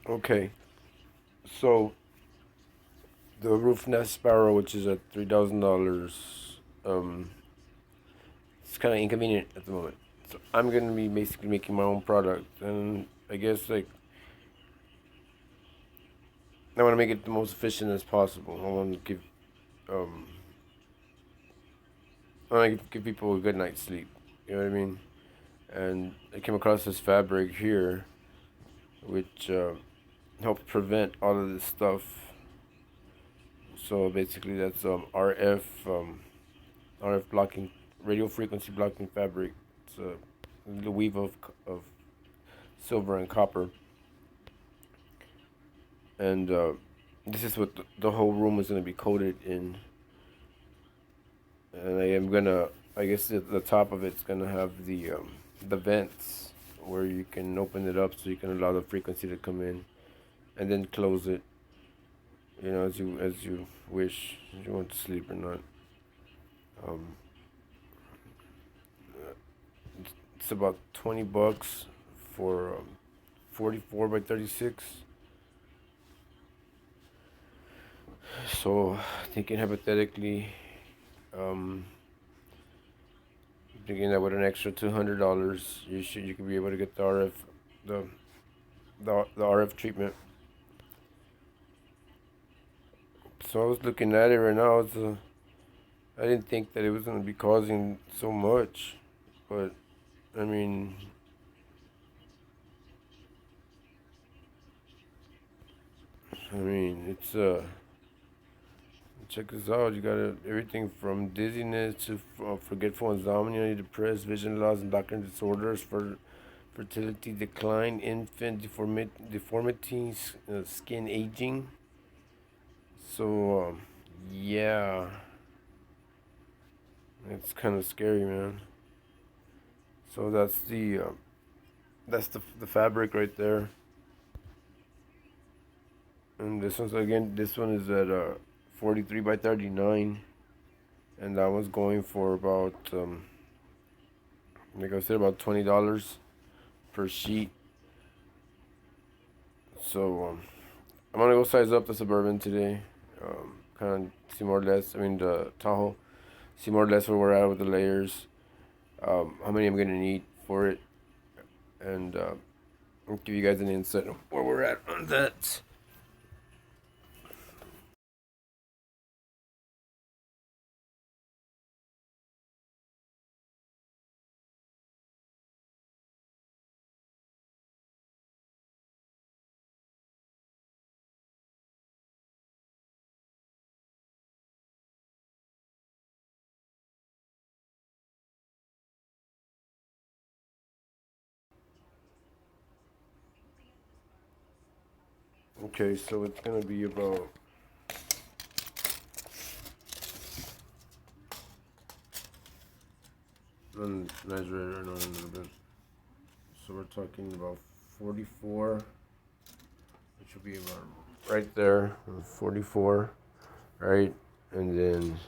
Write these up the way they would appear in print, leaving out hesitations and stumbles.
Okay, so the roof nest sparrow, which is at $3,000, it's kind of inconvenient at the moment. So I'm gonna be basically making my own product, and I guess like I want to make it the most efficient as possible. I want to um I want to give people a good night's sleep. You know what I mean? And I came across this fabric here, which helps prevent all of this stuff. So basically, that's RF blocking, radio frequency blocking fabric. It's the weave of silver and copper, and this is what the whole room is gonna be coated in. And I am gonna, I guess the top of it's gonna have the vents where you can open it up so you can allow the frequency to come in, and then close it. You know, as you wish, if you want to sleep or not. Um, it's about $20 for 44 by 36. So thinking hypothetically, um, thinking that with an extra $200, you could be able to get the the RF treatment. So I was looking at it right now. I didn't think that it was gonna be causing so much, but I mean, it's check this out. You got everything from dizziness to forgetful insomnia, depressed, vision loss, endocrine disorders, for fertility decline, infant deformities, skin aging. So, yeah, it's kind of scary, man. So that's the fabric right there, and this one is at 43 by 39, and that was going for about like I said, about $20 per sheet. So I'm gonna go size up the Suburban today, kind of see more or less. I mean the Tahoe, see more or less where we're at with the layers, how many I'm gonna need for it, and I'll give you guys an insight of where we're at on that. Okay, so it's gonna be about measure it a little bit. So we're talking about 44, which will be about right there, 44, right, and then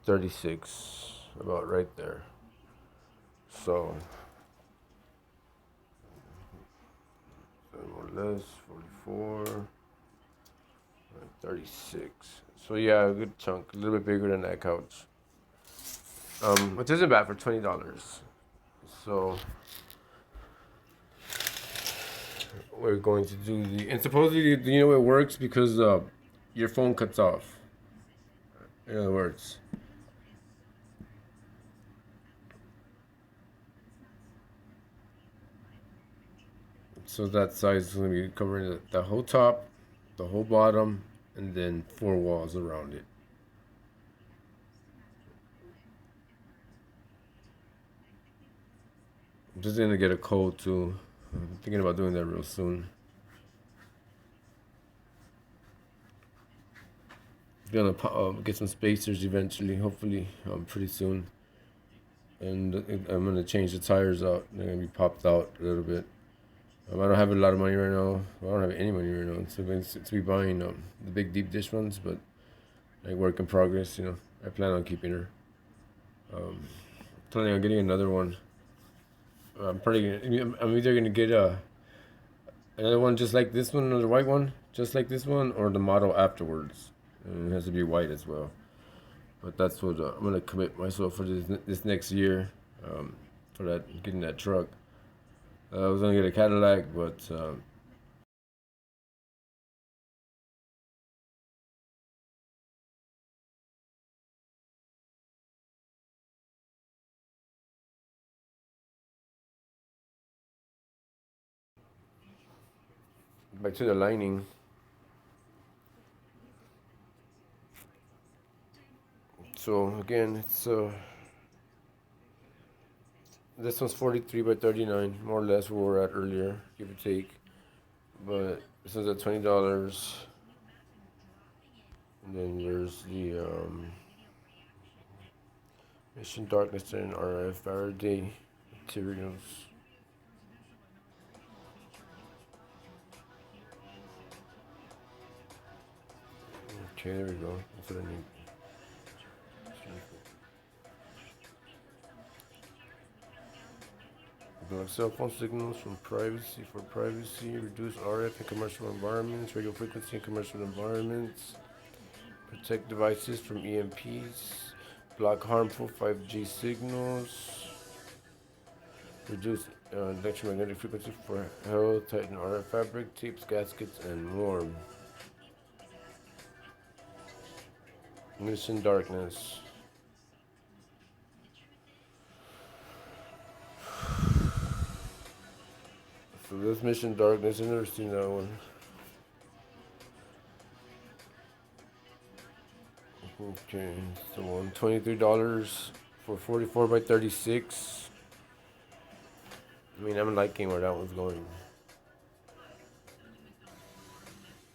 36, about right there. So more or less 44, 36. So yeah, a good chunk, a little bit bigger than that couch. Which isn't bad for $20. So we're going to do and supposedly, you know, it works because your phone cuts off. In other words, so that size is going to be covering the whole top, the whole bottom, and then 4 walls around it. I'm just gonna get a coat too. I'm thinking about doing that real soon. Gonna get some spacers eventually, hopefully, pretty soon. And I'm gonna change the tires out. They're gonna be popped out a little bit. I don't have a lot of money right now. I don't have any money right now. So to be buying the big deep dish ones, but like work in progress. You know, I plan on keeping her. Planning on getting another one. I'm either gonna get another one just like this one, another white one, just like this one, or the model afterwards. And it has to be white as well. But that's what I'm gonna commit myself for this next year, for that getting that truck. I was gonna get a Cadillac, but back to the lining. So again, it's this one's 43 by 39, more or less where we were at earlier, give or take. But this one's at $20. And then there's the Mission Darkness and RF Faraday materials. Okay, there we go. That's what I need. Block cell phone signals from privacy for privacy. Reduce RF in commercial environments. Radio frequency in commercial environments. Protect devices from EMPs. Block harmful 5G signals. Reduce electromagnetic frequency for health. Tighten RF fabric, tapes, gaskets, and more. Mission Darkness. So this Mission Darkness, I've never seen that one. Okay, so on $23 for 44 by 36. I mean, I'm liking where that one's going.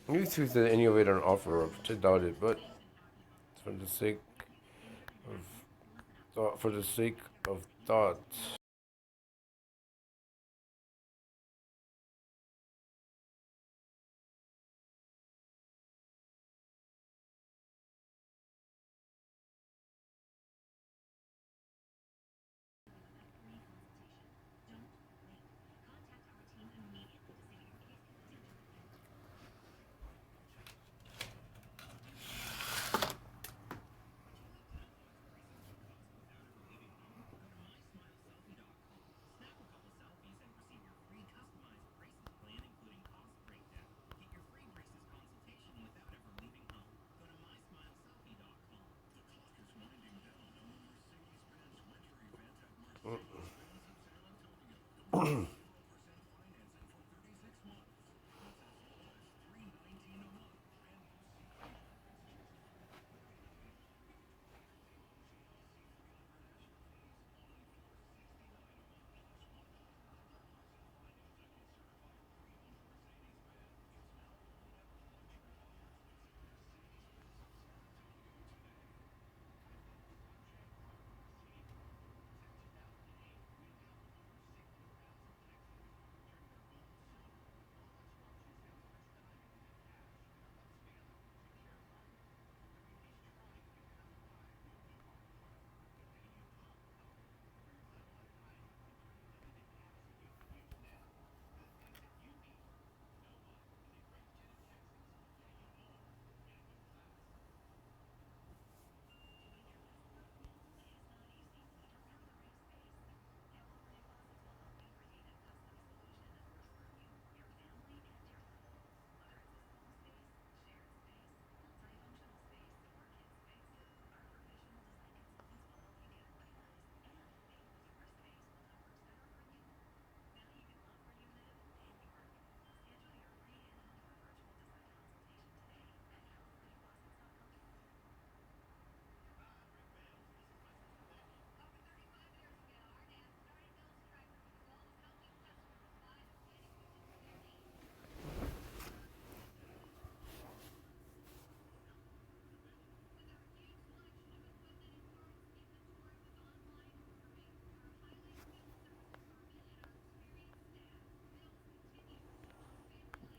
Maybe see if there's any of it on offer, I doubt it, but for the sake of thought, for the sake of thought.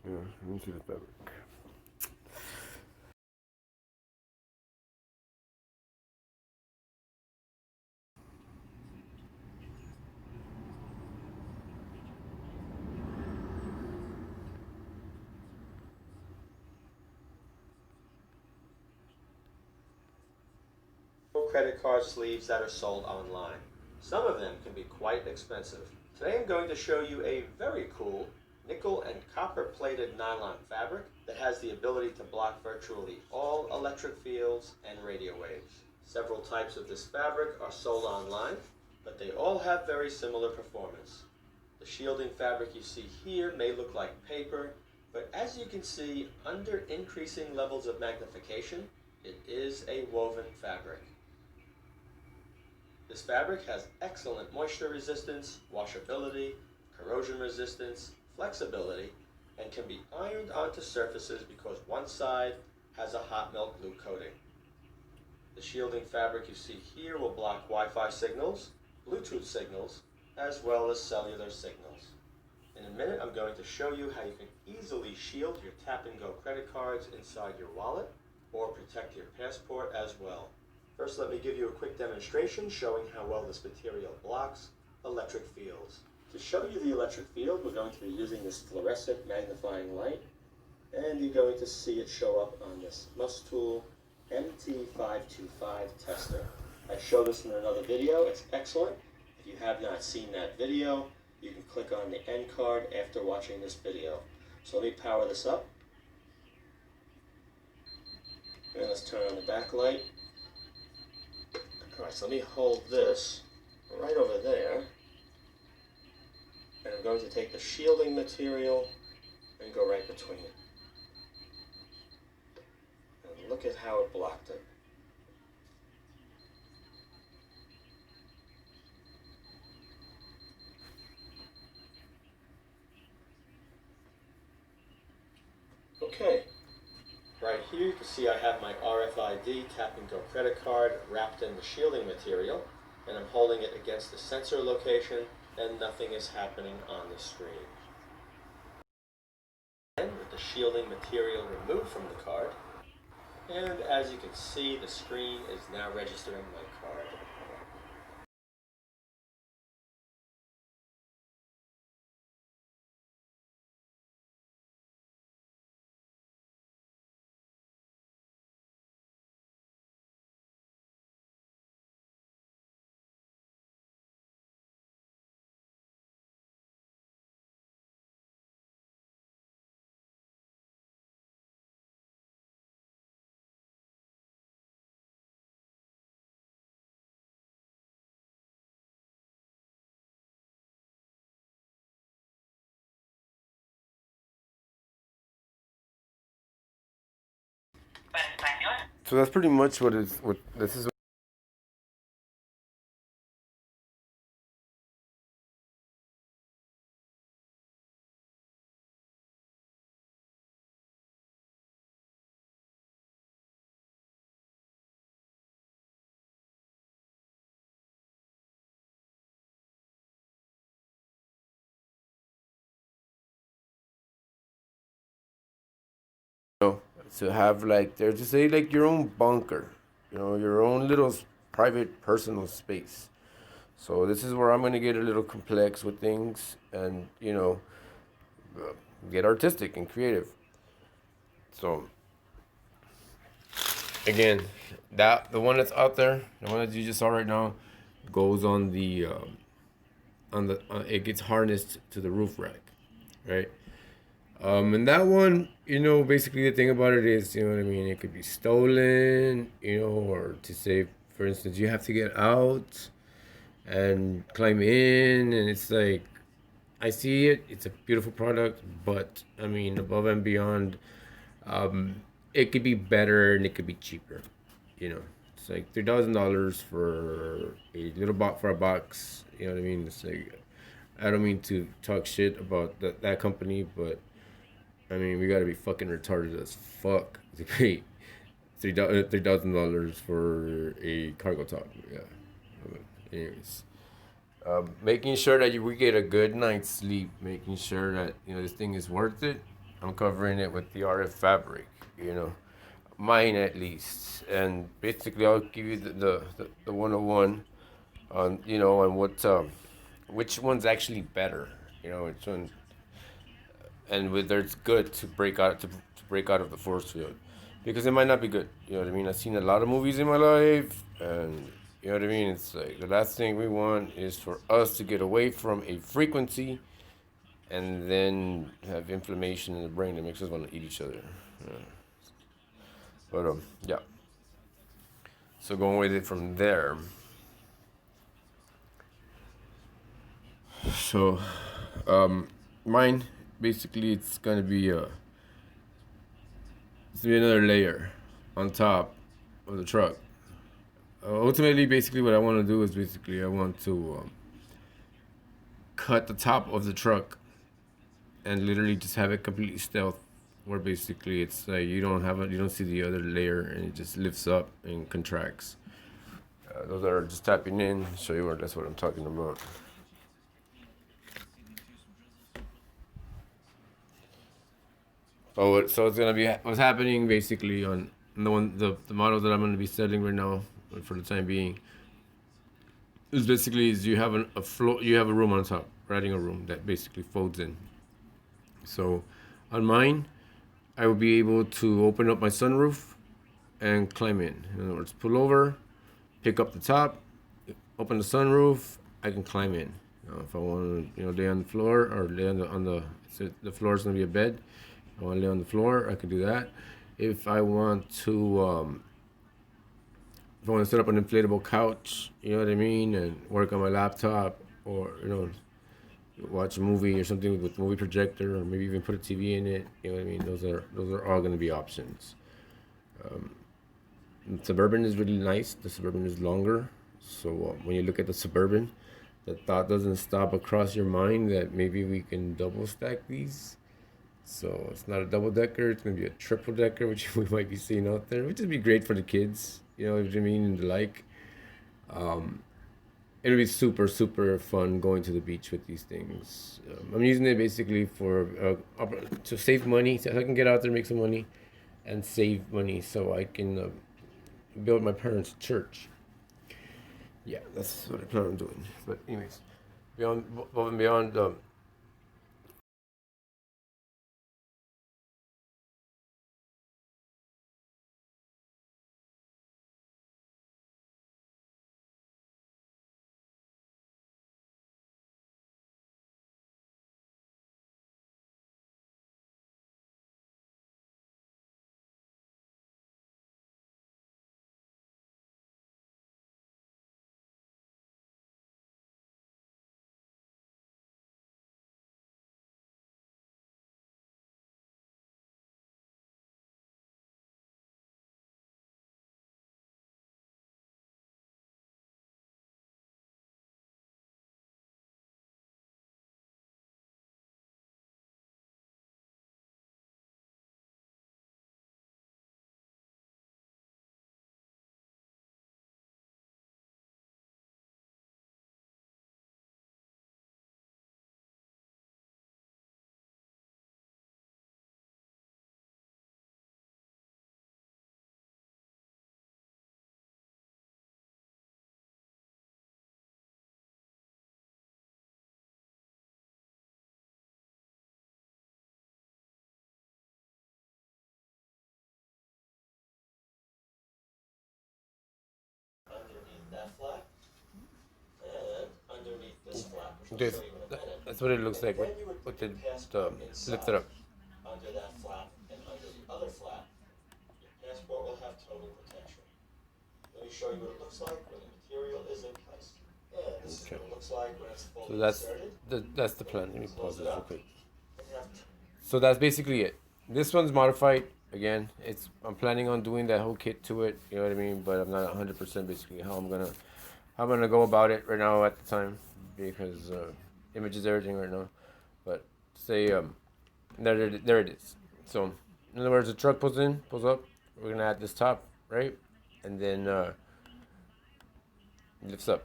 Yeah, let me see the fabric. credit card sleeves that are sold online. Some of them can be quite expensive. Today I'm going to show you a very cool nickel and copper plated nylon fabric that has the ability to block virtually all electric fields and radio waves. Several types of this fabric are sold online, but they all have very similar performance. The shielding fabric you see here may look like paper, but as you can see, under increasing levels of magnification, it is a woven fabric. This fabric has excellent moisture resistance, washability, corrosion resistance, flexibility, and can be ironed onto surfaces because one side has a hot melt glue coating. The shielding fabric you see here will block Wi-Fi signals, Bluetooth signals, as well as cellular signals. In a minute, I'm going to show you how you can easily shield your tap-and-go credit cards inside your wallet or protect your passport as well. First, let me give you a quick demonstration showing how well this material blocks electric fields. To show you the electric field, we're going to be using this fluorescent magnifying light, and you're going to see it show up on this Mustool MT525 tester. I showed this in another video. It's excellent. If you have not seen that video, you can click on the end card after watching this video. So let me power this up. And let's turn on the backlight. Alright, so let me hold this right over there. And I'm going to take the shielding material and go right between it. And look at how it blocked it. Okay, right here you can see I have my RFID tap-and-go credit card wrapped in the shielding material, and I'm holding it against the sensor location, and nothing is happening on the screen. And with the shielding material removed from the card, and as you can see, the screen is now registering my card. So that's pretty much what is what this is. To have like there's just say like your own bunker, your own little private personal space. So this is where I'm gonna get a little complex with things and uh, get artistic and creative. So again, that the one that's out there, the one that you just saw right now, goes on the it gets harnessed to the roof rack, right? And that one, basically the thing about it is, what I mean, it could be stolen, or to say, for instance, you have to get out and climb in, and it's like, I see it, it's a beautiful product, but I mean, above and beyond, it could be better and it could be cheaper, It's like $3,000 for a little box for a box, you know what I mean? It's like, I don't mean to talk shit about that company, but I mean, we gotta be fucking retarded as fuck to pay $3,000 for a cargo top. Yeah. But anyways, making sure that we get a good night's sleep, making sure that this thing is worth it. I'm covering it with the RF fabric. Mine at least, and basically I'll give you the 101 on on what which one's actually better. Which one and whether it's good to break out of the force field. because it might not be good. You know what I mean? I've seen a lot of movies in my life, and you know what I mean. It's like the last thing we want is for us to get away from a frequency and then have inflammation in the brain that makes us want to eat each other. Yeah. But yeah. So going with it from there. So, mine basically it's gonna be another layer on top of the truck. Ultimately, basically, what I want to do is basically I want to cut the top of the truck and literally just have it completely stealth, where basically it's like you don't see the other layer, and it just lifts up and contracts. Those are just tapping in, show you what that's what I'm talking about. So it's gonna be what's happening basically on the model that I'm gonna be selling right now for the time being is basically is you have a floor, you have a room on top, riding a room that basically folds in. So on mine, I will be able to open up my sunroof and climb in. In other words, pull over, pick up the top, open the sunroof, I can climb in. If I want to, lay on the floor or lay on the so the floor is gonna be a bed. I want to lay on the floor, I can do that. If I want to, if I want to set up an inflatable couch, you know what I mean, and work on my laptop, or watch a movie or something with movie projector, or maybe even put a TV in it. You know what I mean? Those are all going to be options. Suburban is really nice. The Suburban is longer, so when you look at the Suburban, the thought doesn't stop across your mind that maybe we can double stack these. So it's not a double decker; it's gonna be a triple decker, which we might be seeing out there, which would be great for the kids. You know what I mean, and the like. It'll be super super fun going to the beach with these things. I'm using it basically for to save money, so I can get out there, make some money, and save money, so I can build my parents' a church. Yeah, that's what I plan on doing. But anyways, beyond above and beyond, underneath that flap and underneath this flap, which I'll this show you in a minute. that's what it looks And like then you would with put your the passport lift it inside, up. under that flap and under the other flap. Your passport will have total protection. Let me show you what it looks like when the material is in place. And this is Okay. what it looks like when it's So fully inserted. that's the plan. Let me pause Close it this real up quick. and you have So that's basically it. This one's modified. Again, I'm planning on doing that whole kit to it. You know what I mean? But I'm not 100% basically how I'm gonna go about it right now at the time, because image is everything right now. But say there it is. So in other words, the truck pulls up. We're gonna add this top, right, and then lifts up.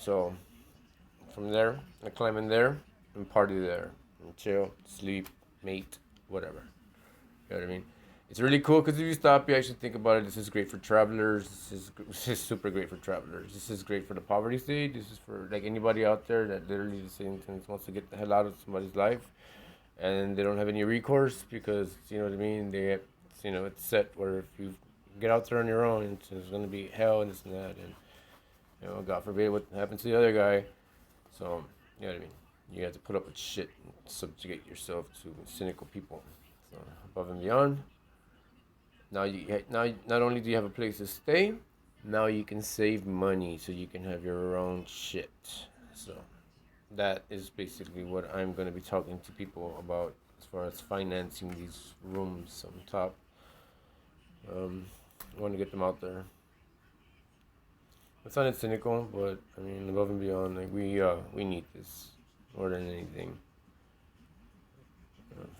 So from there, I climb in there and party there, and chill, sleep, mate, whatever. You know what I mean? It's really cool because if you stop, you actually think about it. This is great for travelers. This is super great for travelers. This is great for the poverty state. This is for like anybody out there that literally just wants to get the hell out of somebody's life and they don't have any recourse because you know what I mean. It's set where if you get out there on your own, it's gonna be hell and this and that, and God forbid what happens to the other guy. So you know what I mean. You have to put up with shit and subjugate yourself to cynical people. So above and beyond. Now not only do you have a place to stay, now you can save money so you can have your own shit. So that is basically what I'm going to be talking to people about as far as financing these rooms on top. I want to get them out there. It's not cynical, but I mean above and beyond, like we need this more than anything.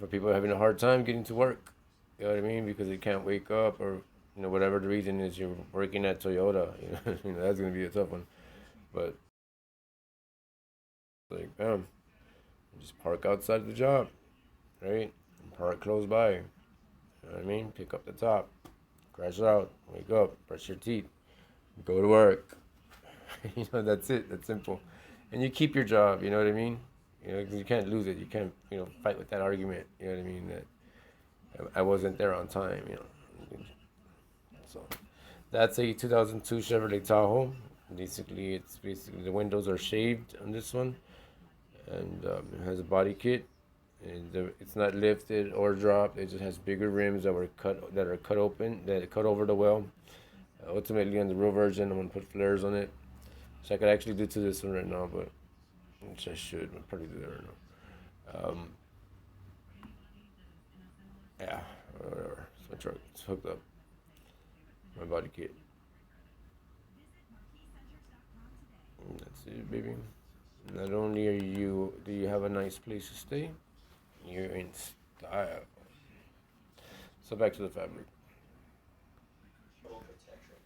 For people having a hard time getting to work, you know what I mean, because they can't wake up or whatever the reason is, you're working at Toyota. That's gonna be a tough one. But like, bam, just park outside the job, right? Park close by. You know what I mean? Pick up the top, crash out, wake up, brush your teeth, go to work. That's it. That's simple. And you keep your job. You know what I mean? You can't lose it. You can't fight with that argument. You know what I mean? That I wasn't there on time. So that's a 2002 Chevrolet Tahoe. Basically, the windows are shaved on this one, and it has a body kit. And it's not lifted or dropped. It just has bigger rims that are cut open, that cut over the well. Ultimately, on the real version, I'm gonna put flares on it, so I could actually do to this one right now, but which I should. I'll probably do that right now. Yeah, whatever. It's my truck. It's hooked up. My body kit. And that's it, baby. Not only do you have a nice place to stay, you're in style. So back to the fabric. Protection.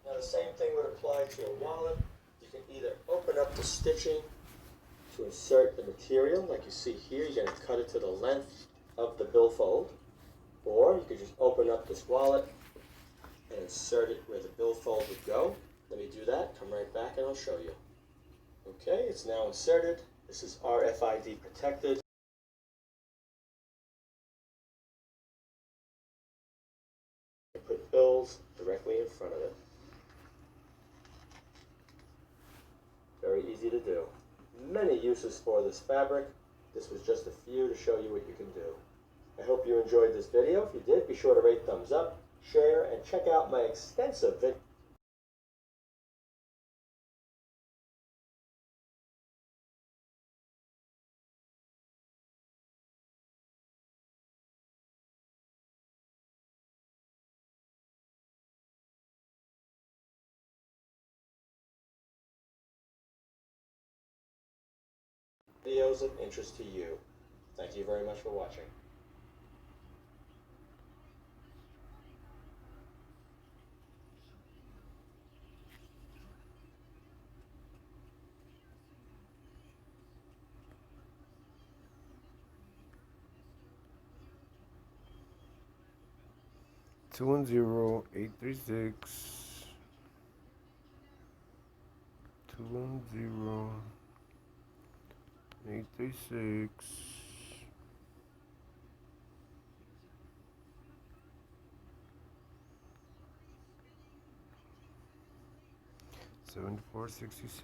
Now the same thing would apply to your wallet. You can either open up the stitching to insert the material, like you see here. You're going to cut it to the length of the billfold, or you could just open up this wallet and insert it where the billfold would go. Let me do that. Come right back and I'll show you. Okay, it's now inserted. This is RFID protected. Put bills directly in front of it. Very easy to do. Many uses for this fabric. This was just a few to show you what you can do. I hope you enjoyed this video. If you did, be sure to rate thumbs up, share, and check out my extensive video. Videos of interest to you. Thank you very much for watching. Two one zero 836 210 836 7466.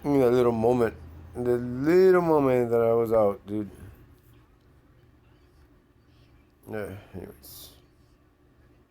That little moment. The little moment that I was out, dude. Yeah, anyways.